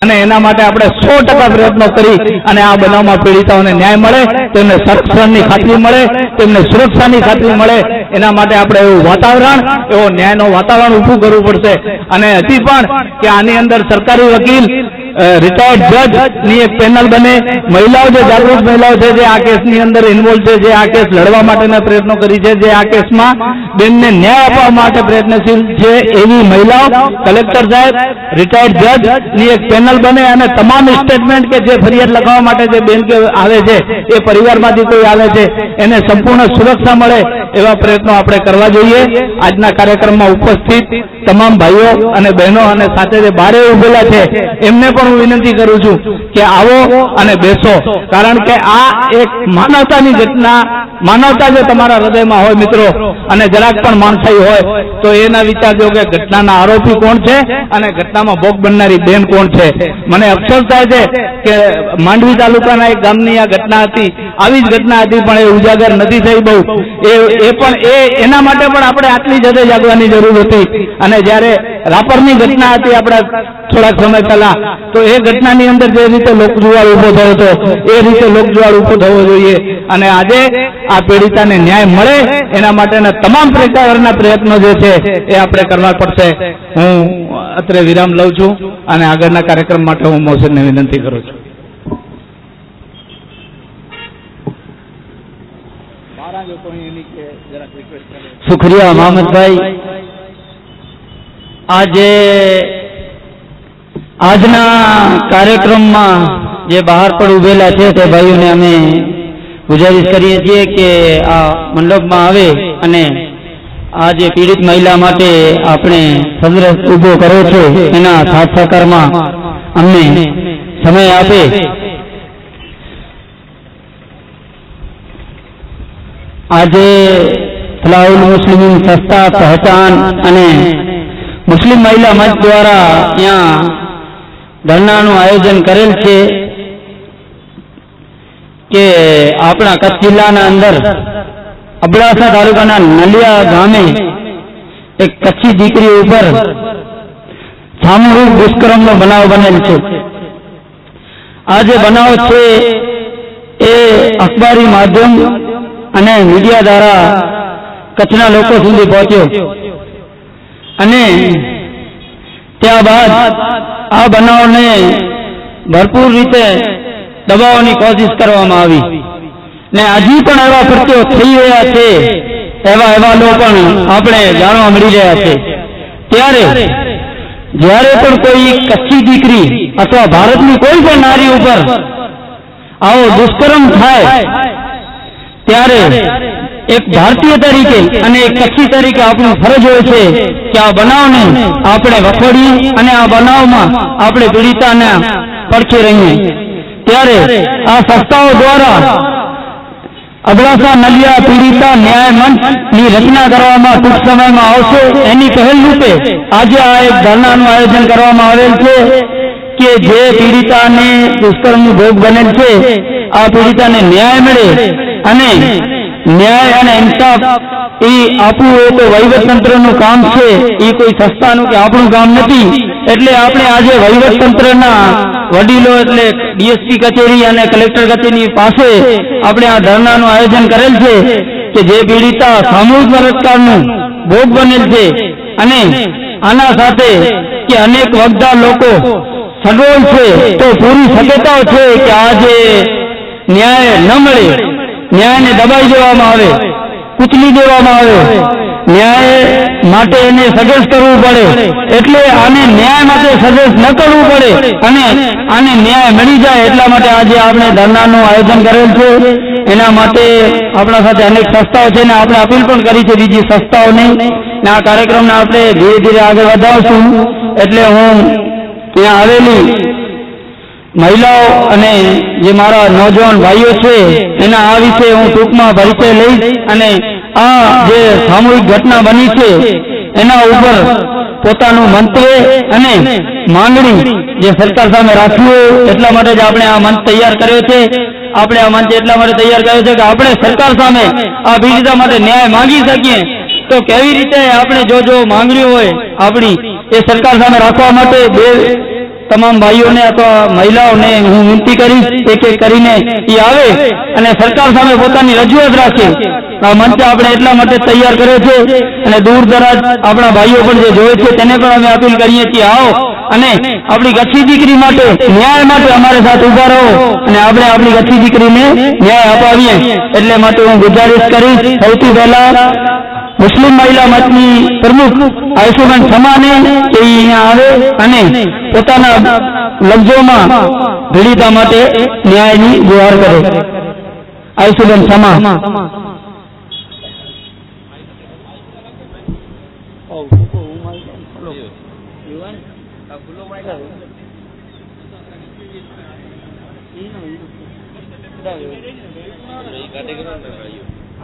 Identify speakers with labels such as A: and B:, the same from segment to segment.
A: અને એના માટે આપણે 100% પ્રયત્નો કરી અને આ બનાવમાં પીડિતાઓને ન્યાય મળે, તેમને સંરક્ષણની ખાતરી મળે, તેમને સુરક્ષાની ખાતરી મળે, એના માટે આપણે એવું વાતાવરણ, એવો ન્યાયનો વાતાવરણ ઊભું કરવું પડશે. અને હજી પણ કે આની અંદર સરકારી વકીલ, રિટાયર્ડ જજ ની એક પેનલ બને, મહિલાઓ જે જાગૃત મહિલાઓ છે જે આ કેસની અંદર ઇન્વોલ્વ છે, જે આ કેસ લડવા માટેના પ્રયત્નો કરી છે, જે આ કેસમાં બેનને ન્યાય આપવા માટે પ્રયત્નશીલ છે, એવી મહિલાઓ, કલેક્ટર સાહેબ, રિટાયર્ડ જજ ની એક પેનલ બને અને તમામ સ્ટેટમેન્ટ કે જે ફરિયાદ લખાવવા માટે જે બેન કે આવે છે, એ પરિવારમાંથી કોઈ આવે છે, એને સંપૂર્ણ સુરક્ષા મળે એવા પ્રયત્નો આપણે કરવા જોઈએ. આજના કાર્યક્રમમાં ઉપસ્થિત તમામ ભાઈઓ અને બહેનો અને સાથે જે બારે ઉભેલા છે એમને પણ હું વિનંતી કરું છું કે આવો અને બેસો, કારણ કે આ એક માનવતાની ઘટના, માનવતા જો તમારા હૃદયમાં હોય મિત્રો અને જરાક પણ માણસાઈ હોય તો એના વિચારજો કે ઘટનાના આરોપી કોણ છે અને ઘટનામાં ભોગ બનનારી બેન કોણ છે. મને અફસોસ થાય છે કે માંડવી તાલુકાના એક ગામની આ ઘટના હતી, આવી જ ઘટના હતી પણ એ ઉજાગર નથી થઈ બહુ. એના માટે પણ આપણે આટલી જ હદે જાગવાની જરૂર હતી. અને જ્યારે રાપરની ઘટના હતી આપણા થોડાક સમય પહેલા, તો એ ઘટનાની અંદર જે રીતે લોકજુવાળ ઉભો થયો હતો એ રીતે લોકજુવાળ ઉભો થવો જોઈએ. અને આજે આ પીડિતાને ન્યાય મળે એના માટેના તમામ પ્રકારના પ્રયત્નો જે છે એ આપણે કરવા પડશે. હું અત્રે વિરામ લઉં છું અને આગળના કાર્યક્રમ માટે હું મોહસિનને વિનંતી કરું છું.
B: શુક્રિયા મોહમ્મદભાઈ. આજના કાર્યક્રમમાં જે બહાર પણ ઉભેલા છે તે ભાઈઓને અમે ગુજારિશ કરીએ છીએ કે આ મંડપમાં આવે અને આ જે પીડિત મહિલા માટે આપણે સંઘર્ષ ઉભો કર્યો છે એના સાથ સહકારમાં અમને સમય આપે. આજે ફલાહુલ મુસ્લિમીન સંસ્થા પહેચાન અને મુસ્લિમ મહિલા મંચ દ્વારા ત્યાં ધરણાનું આયોજન કરેલ છે કે આપણા કચ્છ જિલ્લાના અંદર અબડાસા તાલુકાના નલિયા ગામે એક કચ્છી દીકરી ઉપર સામૂહિક દુષ્કર્મનો બનાવ બનેલ છે. આ જે બનાવ છે એ અખબારી માધ્યમ અને મીડિયા દ્વારા કચ્છના લોકો સુધી પહોંચ્યો અને ત્યારબાદ આ બનાવને ભરપૂર રીતે દબાવવાની કોશિશ કરવામાં આવી ને હજી પણ એવા કૃત્યો થઈ રહ્યા છે, એવા અહેવાલો પણ આપણે જાણવા મળી રહ્યા છે. ત્યારે જ્યારે પણ કોઈ કચ્છી દીકરી અથવા ભારતની કોઈ પણ નારી ઉપર આવો દુષ્કર્મ થાય ત્યારે એક ભારતીય તરીકે અને એક કચ્છી તરીકે આપણું ફરજ હોય છે કે આ બનાવને આપણે વખોડીએ અને આ બનાવમાં આપણે પીડિતાને પડખે રહીએ. ત્યારે આ સંસ્થાઓ દ્વારા અબડાસા નલિયા પીડિતા ન્યાય મંચની રચના કરવામાં ટૂંક સમયમાં આવશે. એની પહેલ રૂપે આજે આ એક ધરણાનું આયોજન કરવામાં આવેલ છે કે જે પીડિતાને દુષ્કર્મનો ભોગ બનેલ છે આ પીડિતાને ન્યાય મળે અને ન્યાય અને ઇન્સાફ એ આપવું એ તો વહીવટતંત્રનું કામ છે, એ કોઈ સંસ્થાનું કે આપણું કામ નથી. એટલે આપણે આજે વહીવટતંત્રના વડીલો એટલે ડીએસપી કચેરી અને કલેક્ટર કચેરી પાસે આપણે આ ધરણાનું આયોજન કરેલ છે કે જે પીડિતા સામૂહિક બળાત્કારનું ભોગ બનેલ છે અને આના સાથે કે અનેક વગદાર લોકો સગવડ છે તો પૂરી શક્યતાઓ છે કે આજે ન્યાય ન મળે, ન્યાયને દબાઈ દેવામાં આવે, કૂચલી દેવામાં આવે, ન્યાય માટે એને સજેસ્ટ કરવું પડે. એટલે આને ન્યાય માટે સજેસ્ટ ન કરવું પડે અને આને ન્યાય મળી જાય એટલા માટે આજે આપણે ધરણાનું આયોજન કરેલ છે. એના માટે આપણા સાથે અનેક સંસ્થાઓ છે ને આપણે અપીલ પણ કરી છે બીજી સંસ્થાઓને ને આ કાર્યક્રમને આપણે ધીરે ધીરે આગળ વધાવશું. એટલે હું ત્યાં આવેલી મહિલાઓ અને જે મારા નોજવાન ભાઈઓ છે એના આ વિશે હું ટૂંકમાં પરિચય લઈશ અને આ જે સામૂહિક ઘટના બની છે એના ઉપર પોતાનું મંતવ્ય અને માંગણી જે સરકાર સામે રાખ્યું એટલા માટે જ આપણે આ મંચ તૈયાર કર્યો છે. આપણે આ મંચ એટલા માટે તૈયાર કર્યો છે કે આપણે સરકાર સામે આ પીડિતા માટે ન્યાય માંગી શકીએ. તો કેવી રીતે આપણે જો માંગણીઓ હોય આપણી એ સરકાર સામે રાખવા માટે તમામ ભાઈઓને અથવા મહિલાઓને હું વિનંતી કરીશ એક એક કરીને એ આવે અને સરકાર સામે પોતાની રજૂઆત રાખે. આ મંચ આપણે એટલા માટે તૈયાર કર્યો છે અને દૂર દરાજ આપણા ભાઈઓ પણ જે જોવે છે તેને પણ અમે અપીલ કરીએ છીએ, આવો અને આપણી ગચ્છી દીકરી માટે ન્યાય માટે અમારી સાથે ઉભા રહો અને આપણે આપણી ગચ્છી દીકરીને ન્યાય અપાવીએ. એટલે માટે હું ગુજારિશ કરીશ સૌથી પહેલા મુસ્લિમ મહિલા મંચની પ્રમુખ આયશુબેન સમાને કે અહીંયા આવે અને પોતાના લફ્ઝોમાં પીડિતા માટે ન્યાયની ગુહાર કરે. આયશુબેન સમા.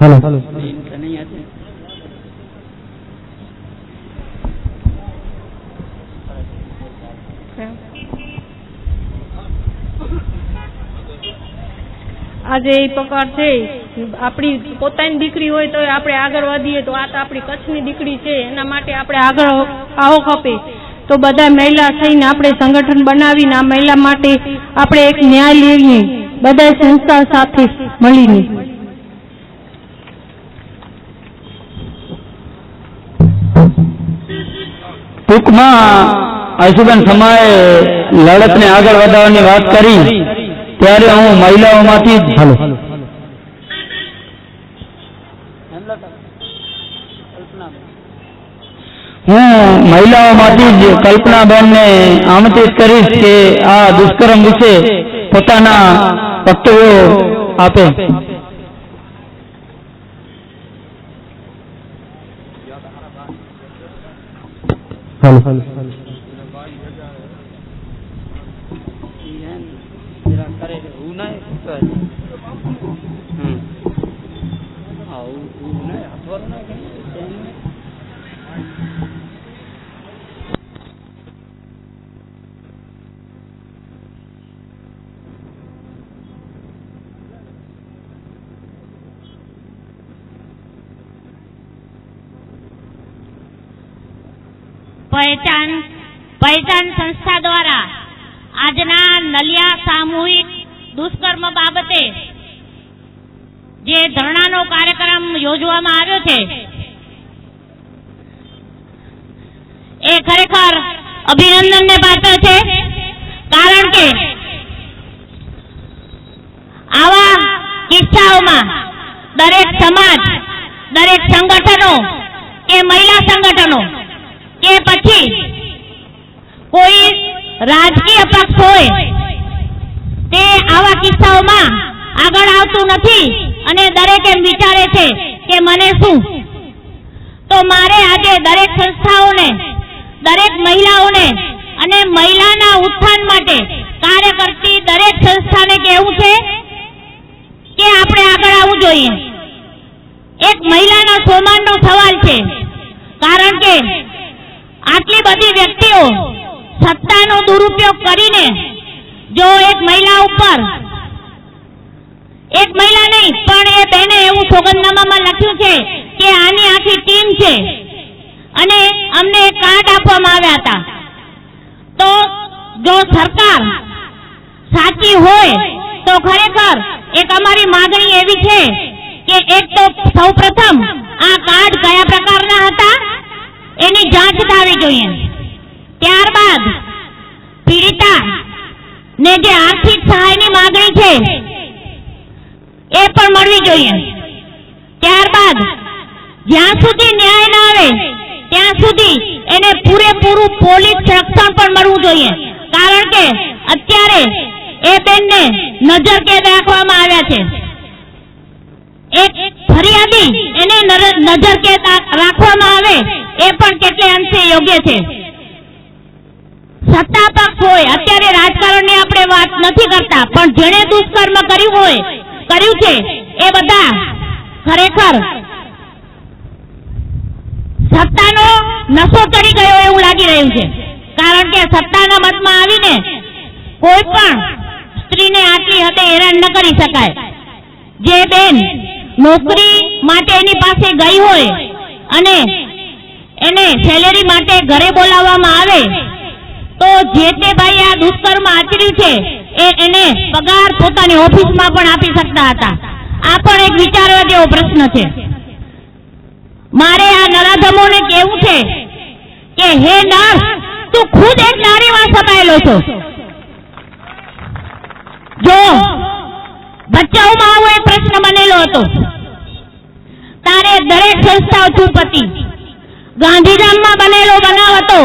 A: હેલો.
C: આજે એ પ્રકાર છે, આપણી પોતાની દીકરી હોય તો આપણે આગળ વધીએ તો આ તો આપણી કચ્છની દીકરી છે, એના માટે આપણે આગળ આવો ખપે. તો બધા મહિલા થઈને આપણે સંગઠન બનાવીને આ મહિલા માટે આપણે એક ન્યાય લેવીએ બધા સંસ્થા સાથે મળીને.
B: ટૂંકમાં આયશુબેન સમાએ લડતને આગળ વધારવાની વાત કરી ત્યારે હું મહિલાઓમાંથી જ કલ્પનાબેનને આમંત્રિત કરીશ કે આ દુષ્કર્મ વિશે પોતાના વક્તવ્યો આપે.
D: પહેચાન સંસ્થા દ્વારા આજના નલિયા સામૂહિક દુષ્કર્મ બાબતે જે ધરણાનો કાર્યક્રમ યોજવામાં આવ્યો છે એ ખરેખર અભિનંદનને પાત્ર છે. કારણ કે આવા કિસ્સાઓમાં દરેક સમાજ, દરેક સંગઠનો કે મહિલા સંગઠનો કે પછી કોઈ રાજકીય પક્ષ હોય તે આવા કિસ્સાઓમાં આગળ આવતું નથી અને દરેક એમ વિચારે છે કે મને શું. તો મારે આજે દરેક સંસ્થાઓને, દરેક મહિલાઓને અને મહિલાના ઉત્થાન માટે કાર્ય કરતી દરેક સંસ્થાને કહેવું છે કે આપણે આગળ આવવું જોઈએ. એક મહિલાના સ્વમાનનો સવાલ છે. કારણ કે આટલી બધી વ્યક્તિઓ સત્તાનો દુરુપયોગ કરીને જો એક મહિલા ઉપર, એક મહિલા નહીં પણ એ બેને એવું સોગંદનામામાં લખ્યું છે કે આની આખી ટીમ છે અને અમને કાર્ડ આપવામાં આવ્યા હતા. તો જો સરકાર સાચી હોય તો ખરેખર એક અમારી માગણી એવી છે કે એક તો સૌપ્રથમ આ કાર્ડ કયા પ્રકારના હતા એની જાંચ થવી જોઈએ. ત્યારબાદ પીડિતા ને જે આર્થિક સહાયની માંગણી છે એ પણ મળવી જોઈએ. ત્યારબાદ જ્યાં સુધી ન્યાય ના આવે ત્યાં સુધી એને પૂરેપૂરું પોલીસ રક્ષણ પણ મળવું જોઈએ. કારણ કે અત્યારે એ બેનને નજરકેદ રાખવામાં આવ્યા છે. એક ફરિયાદી એને નજરકેદ રાખવામાં આવે એ પણ કેટલે અંશે યોગ્ય છે. સત્તા પક્ષ હોય, અત્યારે રાજકારણની આપણે વાત નથી કરતા, પણ જેણે દુષ્કર્મ કર્યું છે એ બધા ખરેખર સત્તાનો નશો ચડી ગયો એવું લાગી રહ્યું છે. કારણ કે સત્તાના મતમાં આવીને કોઈ પણ સ્ત્રીને આટલી હદે હેરાન ન કરી શકાય. જે બેન નોકરી માટે એની પાસે ગઈ હોય અને એને સેલેરી માટે ઘરે બોલાવવામાં આવે તો જે તે ભાઈ આ દુષ્કર્મ આચર્યું છે એને પગાર પોતાની ઓફિસમાં પણ આપી શકતા હતા. આ પણ એક વિચારવા જેવો પ્રશ્ન છે. મારે આ નરાધમોને કહેવું છે કે હે નર, તું ખુદ એક નારીમાં સમાયેલો છો. જો બચ્ચાઓમાં આવો એક પ્રશ્ન બનેલો હતો, તારે દરેક સંસ્થાઓ ચૂપ હતી. ગાંધીધામમાં બનેલો બનાવ હતો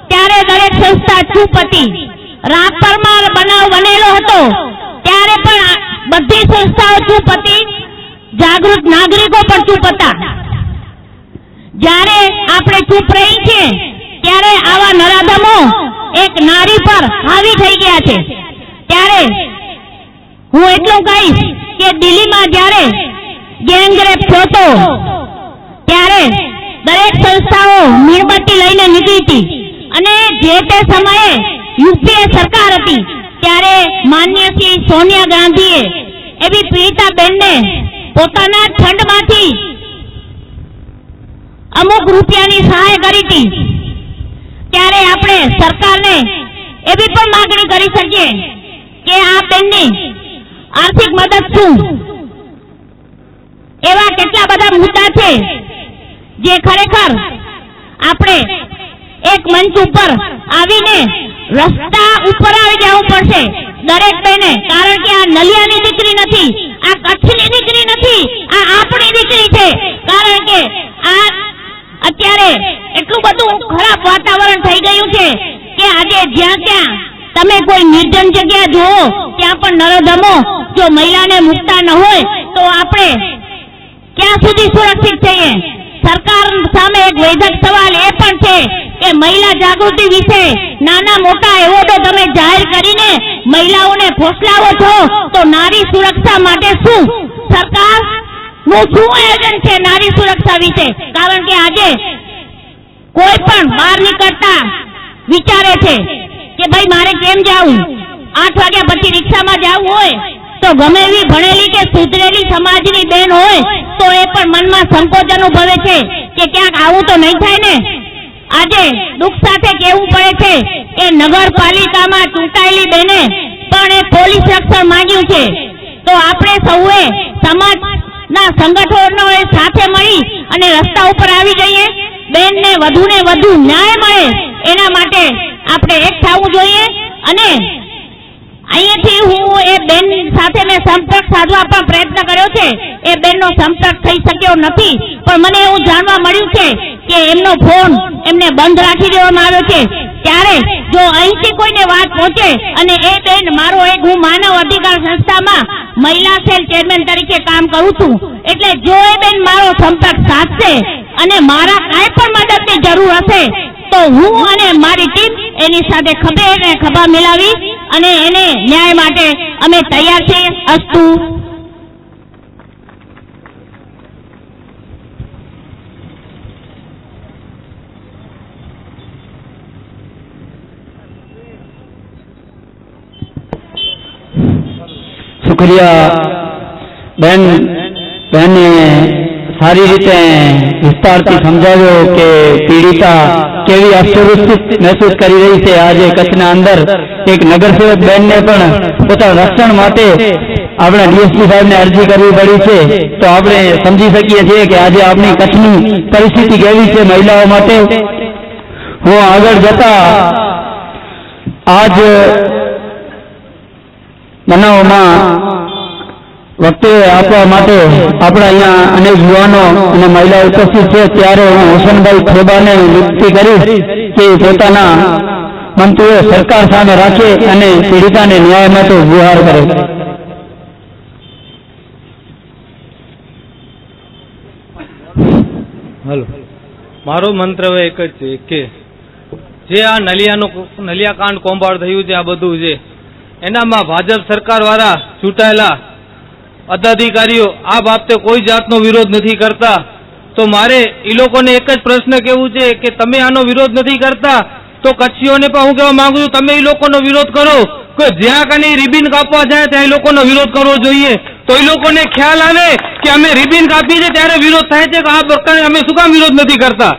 D: ત્યારે દરેક સંસ્થા ચૂપ હતી. રાપરમાં બનાવ બનેલો હતો ત્યારે પણ બધી સંસ્થાઓ ચૂપ હતી. જાગૃત નાગરિકો પણ ચૂપ હતા. જ્યારે આપણે ચૂપ રહી છે ત્યારે આવા નરાધમો એક નારી પર હાવી થઈ ગયા છે. ત્યારે હું એટલું કહીશ કે દિલ્હીમાં જ્યારે ગેંગરેપ થયો હતો ત્યારે દરેક સંસ્થાઓ મીણબત્તી લઈને નીકળી હતી અને જે તે સમયે યુપીએ સરકાર હતી ત્યારે માન્ય શ્રી સોનિયા ગાંધીએ એવી પીડિતા બેનને પોતાના ફંડમાંથી અમુક રૂપિયાની સહાય કરી હતી. ત્યારે આપણે સરકારને એવી પણ માંગણી કરી શકીએ કે આ બેનની આર્થિક મદદ શું. એવા કેટલા બધા મુદ્દા છે જે ખરેખર આપણે એક મંચ ઉપર આવીને રસ્તા ઉપર આવી જવું પડશે દરેક બેને. કારણ કે આ નલિયાની દીકરી નથી, આ કચ્છની દીકરી નથી, આ આપણી દીકરી છે. કારણ કે આ અત્યારે એટલું બધું ખરાબ વાતાવરણ થઈ ગયું છે કે આજે જ્યાં ત્યાં તમે કોઈ નિર્જન જગ્યા જુઓ ત્યાં પણ નરાધમો જો મહિલાને મુકતા ન હોય તો આપણે ક્યાં સુધી સુરક્ષિત થઈએ. સરકાર સામે એક વૈધક સવાલ એ પણ છે કે મહિલા જાગૃતિ વિશે નાના મોટા એવોર્ડો તમે જાહેર કરીને મહિલાઓને ફોસલાવો છો, તો નારી સુરક્ષા માટે શું સરકારનું શું આયોજન છે નારી સુરક્ષા વિશે? કારણ કે આજે કોઈ પણ બહાર નીકળતા વિચારે છે કે ભાઈ મારે કેમ જાવું, 8 વાગ્યા પછી રિક્ષામાં જવું હોય તો ગમે એવી ભણેલી કે સુધરેલી સમાજની બેન હોય તો એ પણ મનમાં સંકોચ અનુભવે છે કે ક્યાંક આવું તો નહીં થાય ને. આજે દુઃખ સાથે કહેવું પડે છે કે નગરપાલિકામાં ચૂંટાયેલી બેને પણ એ પોલીસ રક્ષણ માંગ્યું છે. તો આપણે સૌએ સમાજના સંગઠનોએ સાથે મળી અને રસ્તા ઉપર આવી જઈએ. બેનને વધુ ને વધુ ન્યાય મળે એના માટે આપણે એક થવું જોઈએ. અને અહીંયાથી હું એ બેન સાથે મેં સંપર્ક સાધવા પણ પ્રયત્ન કર્યો છે. એ બેનનો સંપર્ક થઈ શક્યો નથી, પણ મને એવું જાણવા મળ્યું છે કે એમનો ફોન એમને બંધ રાખી દેવામાં આવ્યો છે. ત્યારે જો અહીંથી કોઈને વાત પહોંચે અને એ બેન મારો એક, હું માનવ અધિકાર સંસ્થામાં મહિલા સેલ ચેરમેન તરીકે કામ કરું છું, એટલે જો એ બેન મારો સંપર્ક સાધશે અને મારા કાંઈ પણ મદદની જરૂર હશે તો હું અને મારી ટીમ એની સાથે ખભે ને ખભા મિલાવી અને એને ન્યાય માટે અમે તૈયાર છીએ. અસ્તુ.
B: શુક્રિયા બેનને સારી રીતે વિસ્તારથી સમજાવ્યો કે પીડિતા કેવી અસુરક્ષિત મહેસૂસ કરી રહી છે. આજે કચ્છના અંદર એક નગરસેવક બેનને પણ પોતાના રક્ષણ માટે આપણે ડીએસપી સાહેબને અરજી કરવી પડી છે. તો આપણે સમજી શકીએ છીએ કે આજે આપણી કચ્છની પરિસ્થિતિ કેવી છે મહિલાઓ માટે. હું આગળ જતા આજ બનાવમાં વક્તવ્ય આપવા માટે આપણા અહીંયા અનેક યુવાનો અને મહિલાઓ ઉપસ્થિત છે. ત્યારે હું હુસનભાઈ ખેબાને વિનંતી કરીશ કે પોતાના મંતવ્ય સરકાર સામે રાખે અને પીડિતાને ન્યાય માટે ગુહાર કરે.
E: હલો, મારો મંતવ્ય એક જ છે કે જે આ નલિયાકાંડ કૌભાંડ થયું છે, આ બધું છે એનામાં ભાજપ સરકાર વાળા ચૂંટાયેલા પદાધિકારીઓ આ બાબતે કોઈ જાતનો વિરોધ નથી કરતા. તો મારે એ લોકોને એક જ પ્રશ્ન કહેવું છે કે તમે આનો વિરોધ નથી કરતા તો કચ્છીઓને પણ હું કહેવા માંગુ છું, તમે એ લોકોનો વિરોધ કરો કે જ્યાં કને રિબિન કાપવા જાય ત્યાં એ લોકોનો વિરોધ કરવો જોઈએ. તો એ લોકોને ખ્યાલ આવે કે અમે રિબિન કાપી છે ત્યારે વિરોધ થાય છે કે આ પ્રકારે અમે શું કામ વિરોધ નથી કરતા.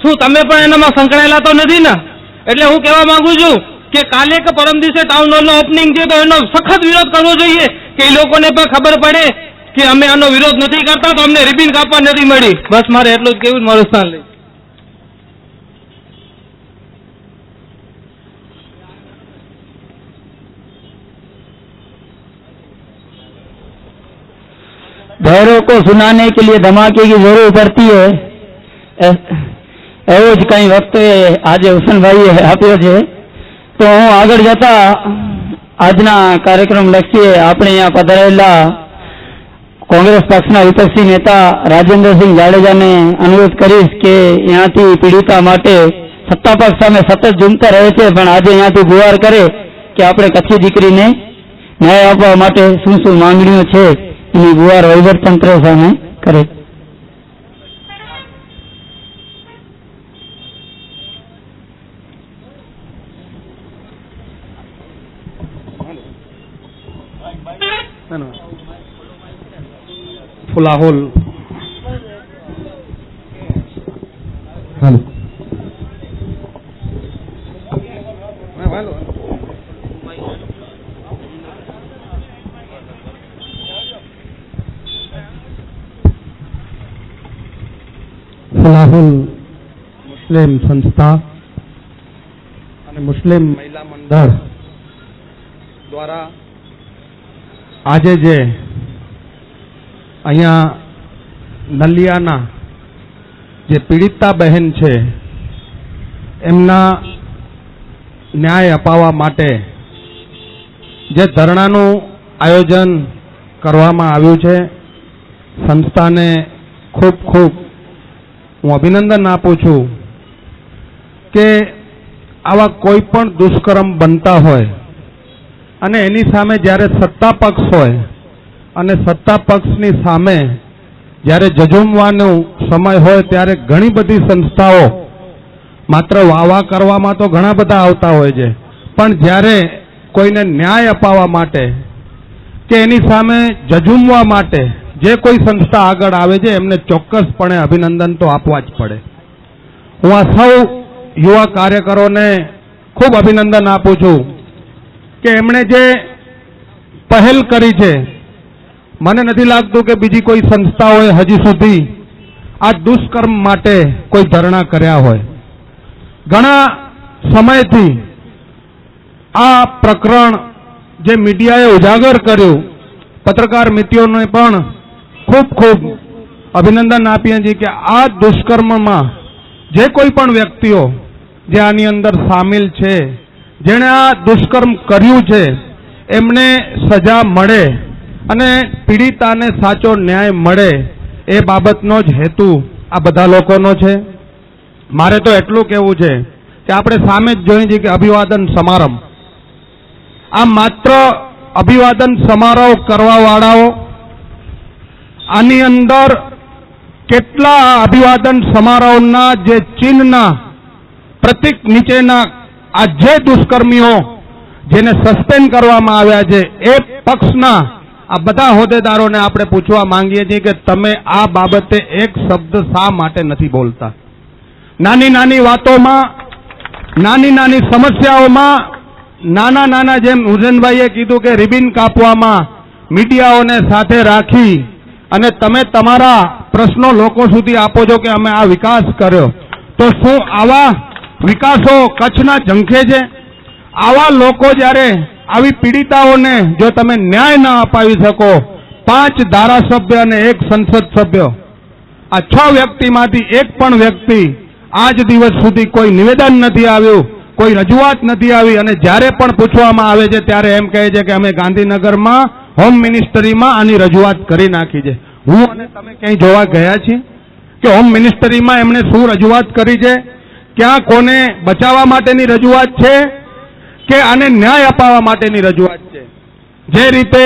E: શું તમે પણ એનામાં સંકળાયેલા તો નથી ને? એટલે હું કહેવા માંગુ છું કે કાલે કે પરમ દિવસે ટાઉન હોલનો ઓપનિંગ છે તો એનો સખત વિરોધ કરવો જોઈએ કે એ લોકોને પણ ખબર પડે કે અમે આનો વિરોધ નથી કરતા તો અમને રિબિન કાપવા નથી મળી. બસ મારે એટલું જ કહેવું, મારું સ્થાન લઈ.
B: बहरों को सुनाने के लिए धमाके की जरूर पड़ती है. એવો જ કઈ વક્તવ્ય આજે હુસનભાઈએ આપ્યો છે. તો હું આગળ જતા આજના કાર્યક્રમ લક્ષીએ આપણે અહીંયા પધારેલા કોંગ્રેસ પક્ષના વિપક્ષી નેતા રાજેન્દ્રસિંહ જાડેજાને અનુરોધ કરીશ કે અહીંયાથી પીડિતા માટે સત્તા પક્ષ સામે સતત ઝૂમતા રહે છે, પણ આજે અહીંયાથી ગુહાર કરે કે આપણે કચ્છી દીકરીને ન્યાય આપવા માટે શું શું માંગણીઓ છે એની ગુહાર વહીવટતંત્ર સામે કરે.
A: ફુલાહોલ ફુલાહોલ મુસ્લિમ સંસ્થા અને મુસ્લિમ મહિલા મંડળ દ્વારા આજે જે અહીંયા નલિયાના જે પીડિતા બહેન છે એમના ન્યાય અપાવવા માટે જે ધરણાનું આયોજન કરવામાં આવ્યું છે, સંસ્થાને ખૂબ ખૂબ હું અભિનંદન આપું છું કે આવા કોઈ પણ દુષ્કર્મ બનતા હોય અને એની સામે જ્યારે સત્તા પક્ષ હોય અને સત્તા પક્ષની સામે જ્યારે જજુમવાનો સમય હોય ત્યારે ઘણી બધી સંસ્થાઓ માત્ર વાવા કરવામાં તો ઘણા બધા આવતા હોય છે, પણ જ્યારે કોઈને ન્યાય અપાવવા માટે કે એની સામે જજુમવા માટે જે કોઈ સંસ્થા આગળ આવે છે એમને ચોક્કસપણે અભિનંદન તો આપવા જ પડે. હું આ સૌ યુવા કાર્યકરોને ખૂબ અભિનંદન આપું છું કે એમણે જે પહેલ કરી છે. મને નથી લાગતું કે બીજી કોઈ સંસ્થાઓએ હજી સુધી આ દુષ્કર્મ માટે કોઈ ધરણા કર્યા હોય. ઘણા સમયથી આ પ્રકરણ જે મીડિયાએ ઉજાગર કર્યું, પત્રકાર મિત્રોને પણ ખૂબ ખૂબ અભિનંદન આપીએ છીએ કે આ દુષ્કર્મમાં જે કોઈ પણ વ્યક્તિઓ જે આની અંદર સામેલ છે, જેણે આ દુષ્કર્મ કર્યું છે, એમને સજા મળે અને પીડિતાને સાચો ન્યાય મળે એ બાબતનો જ હેતુ આ બધા લોકોનો છે. મારે તો એટલું કહેવું છે કે આપણે સામે જ જોઈએ છીએ કે અભિવાદન સમારંભ, આ માત્ર અભિવાદન સમારોહ કરવા વાળાઓ, આની અંદર કેટલા અભિવાદન સમારોહના જે ચિહ્નના પ્રતીક નીચેના આ જે દુષ્કર્મીઓ જેને સસ્પેન્ડ કરવામાં આવ્યા છે એ પક્ષના આ બધા હોદ્દેદારોને આપણે પૂછવા માંગીએ છીએ કે તમે આ બાબતે એક શબ્દ શા માટે નથી બોલતા? નાની નાની વાતોમાં, નાની નાની સમસ્યાઓમાં, નાના નાના જેમ હુસેનભાઈએ કીધું કે રિબિન કાપવામાં મીડિયાઓને સાથે રાખી અને તમે તમારા પ્રશ્નો લોકો સુધી આપો છો કે અમે આ વિકાસ કર્યો, તો શું આવા વિકાસો કચ્છના ઝંખે છે? આવા લોકો જ્યારે આવી પીડિતાઓને જો તમે ન્યાય ન અપાવી શકો, 5 ધારાસભ્ય અને 1 સંસદ સભ્ય, આ 6 વ્યક્તિમાંથી એક પણ વ્યક્તિ આજ દિવસ સુધી કોઈ નિવેદન નથી આવ્યું, કોઈ રજૂઆત નથી આવી, અને જ્યારે પણ પૂછવામાં આવે છે ત્યારે એમ કહે છે કે અમે ગાંધીનગરમાં હોમ મિનિસ્ટરીમાં આની રજૂઆત કરી નાખી છે. હું અને તમે ક્યાંય જોવા ગયા છીએ કે હોમ મિનિસ્ટરીમાં એમણે શું રજૂઆત કરી છે? ક્યાં કોને બચાવવા માટેની રજૂઆત છે કે આને ન્યાય અપાવવા માટેની રજૂઆત છે? જે રીતે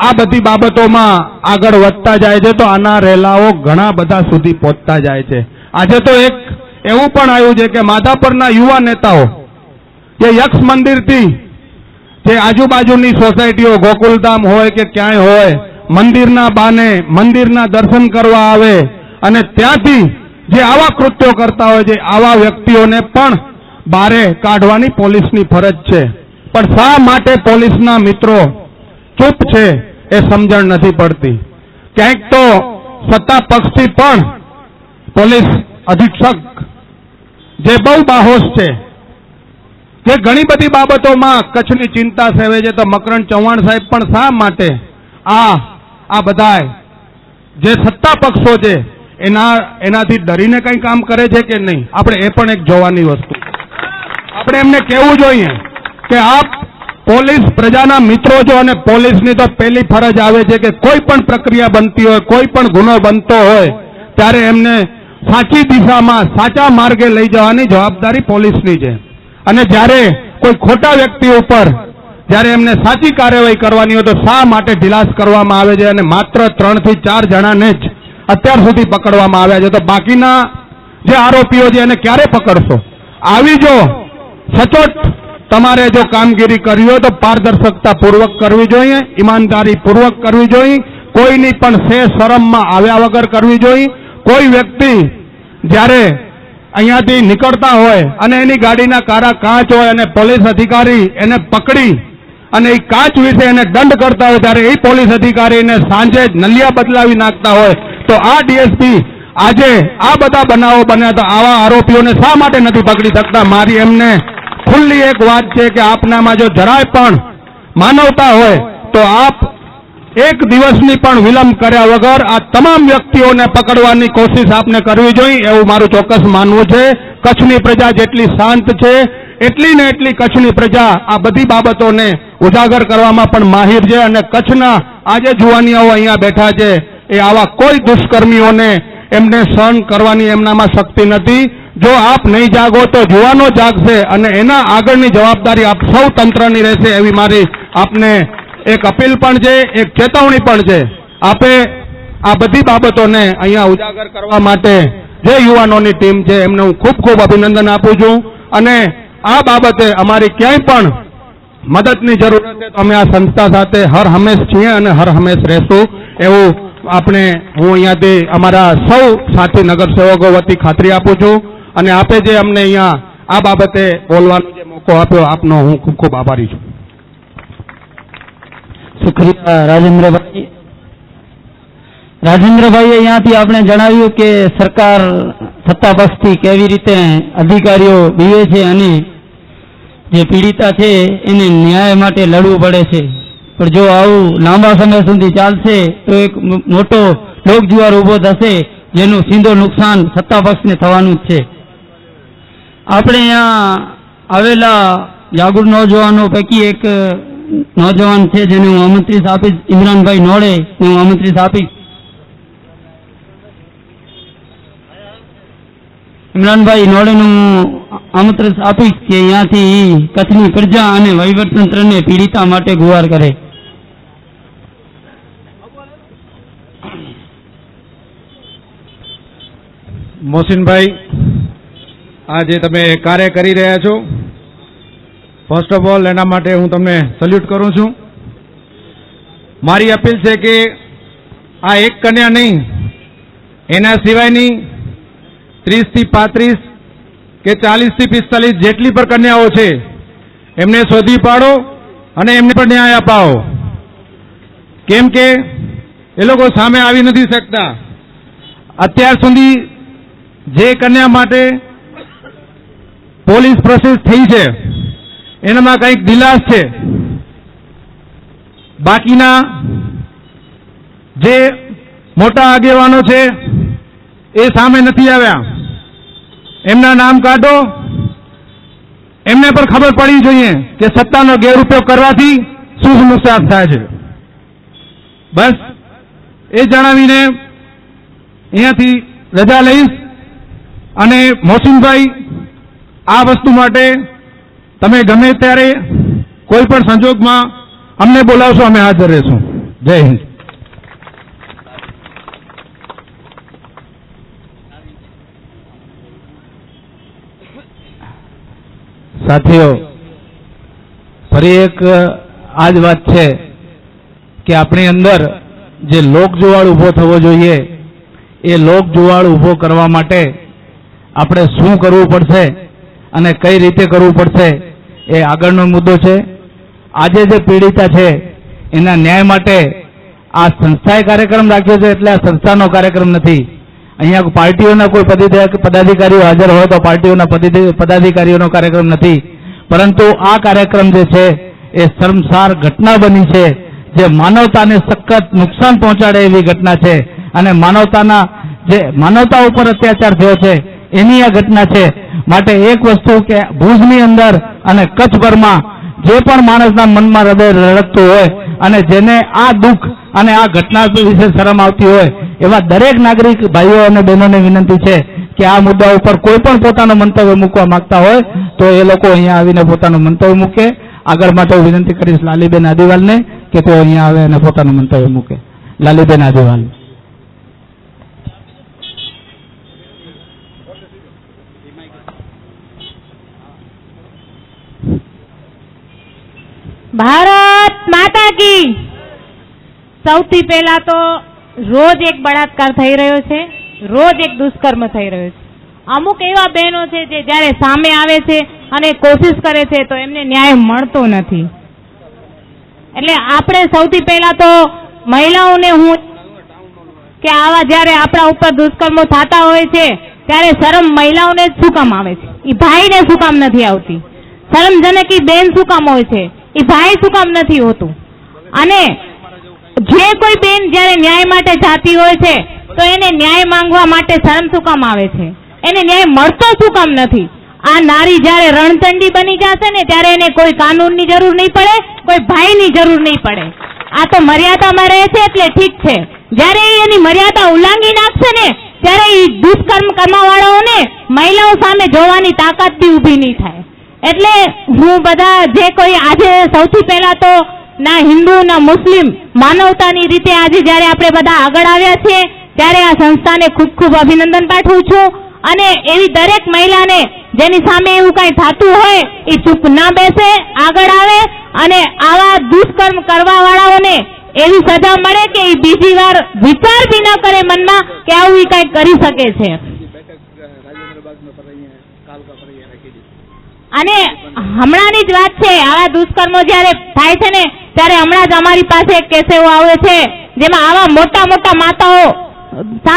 A: આ બધી બાબતોમાં આગળ વધતા જાય છે તો આના રેલાઓ ઘણા બધા સુધી પહોંચતા જાય છે. આજે તો એક એવું પણ આવ્યું છે કે માધાપરના યુવા નેતાઓ જે યક્ષ મંદિરથી જે આજુબાજુની સોસાયટીઓ, ગોકુલધામ હોય કે ક્યાંય હોય, મંદિરના બાને મંદિરના દર્શન કરવા આવે અને ત્યાંથી જે આવા કૃત્યો કરતા હોય છે, આવા વ્યક્તિઓને પણ
F: બારે કાઢવાની પોલીસની ફરજ છે. પણ શા માટે પોલીસના મિત્રો ચૂપ છે એ સમજણ નથી પડતી. ક્યાંક તો સત્તા પક્ષથી પણ પોલીસ અધિક્ષક જે બહુ બાહોશ છે, જે ઘણી બધી બાબતોમાં કચ્છની ચિંતા સેવે છે, તો મકરંદ ચૌહાણ સાહેબ પણ શા માટે આ બધાય જે સત્તા પક્ષો છે એનાથી ડરીને કંઈ કામ કરે છે કે નહીં? આપણે એ પણ એક જોવાની વસ્તુ. આપણે એમને કહેવું જોઈએ કે આપ પોલીસ પ્રજાના મિત્રો છો અને પોલીસની તો પહેલી ફરજ આવે છે કે કોઈ પણ પ્રક્રિયા બનતી હોય, કોઈ પણ ગુનો બનતો હોય ત્યારે એમને સાચી દિશામાં સાચા માર્ગે લઈ જવાની જવાબદારી પોલીસની છે. અને જ્યારે કોઈ ખોટા વ્યક્તિ ઉપર જ્યારે એમને સાચી કાર્યવાહી કરવાની હોય તો શા માટે ઢીલાસ કરવામાં આવે છે અને માત્ર 3 થી 4 જણાને જ અત્યાર સુધી પકડવામાં આવ્યા છે? તો બાકીના જે આરોપીઓ છે એને ક્યારે પકડશો? આવી જો સચોટ તમારે જો કામગીરી કરવી હોય તો પારદર્શકતા પૂર્વક કરવી જોઈએ, ઈમાનદારી પૂર્વક કરવી જોઈએ, કોઈની પણ શરમમાં આવ્યા વગર કરવી જોઈએ. કોઈ વ્યક્તિ જ્યારે અહીંયાથી નીકળતા હોય અને એની ગાડીના કાળા કાચ હોય અને પોલીસ અધિકારી એને પકડી અને એ કાચ વિશે એને દંડ કરતા હોય ત્યારે એ પોલીસ અધિકારીને સાંજે જ નલિયા બદલાવી નાખતા હોય તો આ ડીએસપી આજે આ બધા બનાવો બન્યા તો આવા આરોપીઓને શા માટે નથી પકડી શકતા? મારી એમને ખુલ્લી એક વાત છે કે આપનામાં જો જરાય પણ માનવતા હોય તો આપ એક દિવસની પણ વિલંબ કર્યા વગર આ તમામ વ્યક્તિઓને પકડવાની કોશિશ આપને કરવી જોઈએ એવું મારું ચોક્કસ માનવું છે. કચ્છની પ્રજા જેટલી શાંત છે એટલી ને એટલી કચ્છની પ્રજા આ બધી બાબતોને ઉજાગર કરવામાં પણ માહિર છે. અને કચ્છના આજે જુવાનિયાઓ અહીંયા બેઠા છે એ આવા કોઈ દુષ્કર્મીઓને એમને સહન કરવાની એમનામાં શક્તિ નથી. જો આપ નહીં જાગો તો જુવાનો જાગશે અને એના આગળની જવાબદારી આપ સૌ તંત્રની રહેશે એવી મારી આપને એક અપીલ પણ છે, એક ચેતવણી પણ છે. આપે આ બધી બાબતોને અહીંયા ઉજાગર કરવા માટે જે યુવાનોની ટીમ છે એમને હું ખૂબ ખૂબ અભિનંદન આપું છું. અને આ બાબતે અમારી ક્યાંય પણ મદદની જરૂર હશે તો અમે આ સંસ્થા સાથે હર હંમેશ છીએ અને હર હંમેશ રહેશું એવું આપણે હું અહીંયાથી અમારા સૌ સાથી નગરસેવકો વતી ખાતરી આપું છું. અને આપે જે અમને અહીંયા આ બાબતે બોલવાનો જે મોકો આપ્યો આપનો હું ખૂબ ખૂબ આભારી છું.
B: શુક્રિયા રાજેન્દ્રભાઈ. રાજેન્દ્રભાઈએ અહીંયાથી આપણે જણાવ્યું કે સરકાર સત્તા પક્ષથી કેવી રીતે અધિકારીઓ બીવે છે અને જે પીડિતા છે એને ન્યાય માટે લડવું પડે છે. પણ જો આવું લાંબા સમય સુધી ચાલશે તો એક મોટો લોકજુવાળ ઉભો થશે જેનું સીધો નુકસાન સત્તા પક્ષને થવાનું જ છે. આપણે અહીંયા આવેલા જાગૃત નોજવાનો પૈકી એક નોજવાન છે જેને હું આમંત્રિત આપીશ, ઇમરાનભાઈ નોડે હું આમંત્રિત આપીશ. ઇમરાનભાઈ નોડેનું આમંત્રણ આપીશ કે અહીંયાથી કચ્છની પ્રજા અને વહીવટતંત્રને પીડિતા માટે ગુહાર કરે.
G: મોહસિનભાઈ, આ જે તમે કાર્ય કરી રહ્યા છો, ફર્સ્ટ ઓફ ઓલ એના માટે હું તમને સલ્યુટ કરું છું. મારી અપીલ છે કે આ એક કન્યા નહીં, એના સિવાયની 30 થી 35 કે 40 થી 45 જેટલી પણ કન્યાઓ છે એમને શોધી પાડો અને એમને પણ ન્યાય અપાવો. કેમ કે એ લોકો સામે આવી નથી શકતા. અત્યાર સુધી જે કન્યા માટે પોલીસ પ્રોસેસ થઈ છે એનામાં કંઈક ઢીલાસ છે. બાકીના જે મોટા આગેવાનો છે એ સામે નથી આવ્યા. એમના નામ કાઢો. એમને પણ ખબર પડવી જોઈએ કે સત્તાનો ગેરઉપયોગ કરવાથી શું નુકસાન થાય છે. બસ એ જણાવીને અહીંયાથી રજા લઈશ. અને મોહસિનભાઈ, આ વસ્તુ માટે તમે ગમે ત્યારે કોઈ પણ સંજોગમાં અમને બોલાવશો, અમે હાજર રહેશું. જય હિન્દ.
A: સાથીઓ, ફરી એક આ જ વાત છે કે આપણી અંદર જે લોકજુવાળ ઊભો થવો જોઈએ એ લોકજુવાળ ઊભો કરવા માટે આપણે શું કરવું પડશે અને કઈ રીતે કરવું પડશે એ આગળનો મુદ્દો છે. આજે જે પીડિતા છે એના ન્યાય માટે આ સંસ્થાએ કાર્યક્રમ રાખ્યો છે, એટલે આ સંસ્થાનો કાર્યક્રમ નથી. અહીંયા પાર્ટીઓના કોઈ પદાધિકારીઓ હાજર હોય તો પાર્ટીઓના પદાધિકારીઓનો કાર્યક્રમ નથી, પરંતુ આ કાર્યક્રમ જે છે એ શર્મસાર ઘટના બની છે, જે માનવતાને સખત નુકસાન પહોંચાડે એવી ઘટના છે, અને માનવતા ઉપર અત્યાચાર થયો છે એની આ ઘટના છે. માટે એક વસ્તુ કે ભુજની અંદર અને કચ્છભરમાં જે પણ માણસના મનમાં હૃદય રડકતું હોય અને જેને આ દુઃખ અને આ ઘટના વિશે શરમ આવતી હોય એવા દરેક નાગરિક ભાઈઓ અને બહેનોને વિનંતી છે કે આ મુદ્દા ઉપર કોઈ પણ પોતાનું મંતવ્ય મૂકવા માંગતા હોય તો એ લોકો અહીંયા આવીને પોતાનું મંતવ્ય મૂકે. આગળ માટે હું વિનંતી કરીશ લાલીબેન આદિવાલને કે તેઓ અહીંયા આવે અને પોતાનું મંતવ્ય મૂકે. લાલીબેન આદિવાલ.
D: ભારત માતા કી. સૌથી પહેલા તો રોજ એક બળાત્કાર થઈ રહ્યો છે, રોજ એક દુષ્કર્મ થઈ રહ્યો છે. અમુક એવા બહેનો છે જે જ્યારે સામે આવે છે અને કોશિશ કરે છે તો એમને ન્યાય મળતો નથી. એટલે આપણે સૌથી પહેલા તો મહિલાઓને હું કે આવા જ્યારે આપણા ઉપર દુષ્કર્મો થતા હોય છે ત્યારે શરમ મહિલાઓને શું કામ આવે છે, એ ભાઈને શું કામ નથી આવતી? શરમજનક ઈ બેન શું કામ હોય છે, એ ભાઈ શું કામ નથી હોતું? અને જે કોઈ બેન જ્યારે ન્યાય માટે જાતી હોય છે તો એને ન્યાય માંગવા માટે શરમ શું કામ આવે છે? એને ન્યાય મળતો શું કામ નથી? આ નારી જ્યારે રણચંડી બની જશે ને ત્યારે એને કોઈ કાનૂનની જરૂર નહીં પડે, કોઈ ભાઈની જરૂર નહીં પડે. આ તો મર્યાદામાં રહે છે એટલે ઠીક છે. જ્યારે એની મર્યાદા ઉલ્લંઘી નાખશે ને ત્યારે એ દુષ્કર્મ કરવાવાળાઓને મહિલાઓ સામે જોવાની તાકાત બી ઊભી નહીં થાય. એટલે હું બધા જે કોઈ આજે સૌથી પહેલા તો ના હિન્દુ ના મુસ્લિમ માનવતાની રીતે આજે જ્યારે આપણે બધા આગળ આવ્યા છીએ ત્યારે આ સંસ્થાને ખૂબ ખૂબ અભિનંદન પાઠવું છું. અને એવી દરેક મહિલાને જેની સામે એવું કઈ થતું હોય એ ચૂપ ના બેસે, આગળ આવે અને આવા દુષ્કર્મ કરવા વાળાઓને એવી સજા મળે કે એ બીજી વાર વિચાર બી ન કરે મનમાં કે આવું એ કઈ કરી શકે છે. અને હમણાંની જ વાત છે, આવા દુષ્કર્મો જયારે થાય છે ને ત્યારે હમણાં જ અમારી પાસે એક કેસ એવો આવે છે જેમાં આવા મોટા મોટા માતાઓ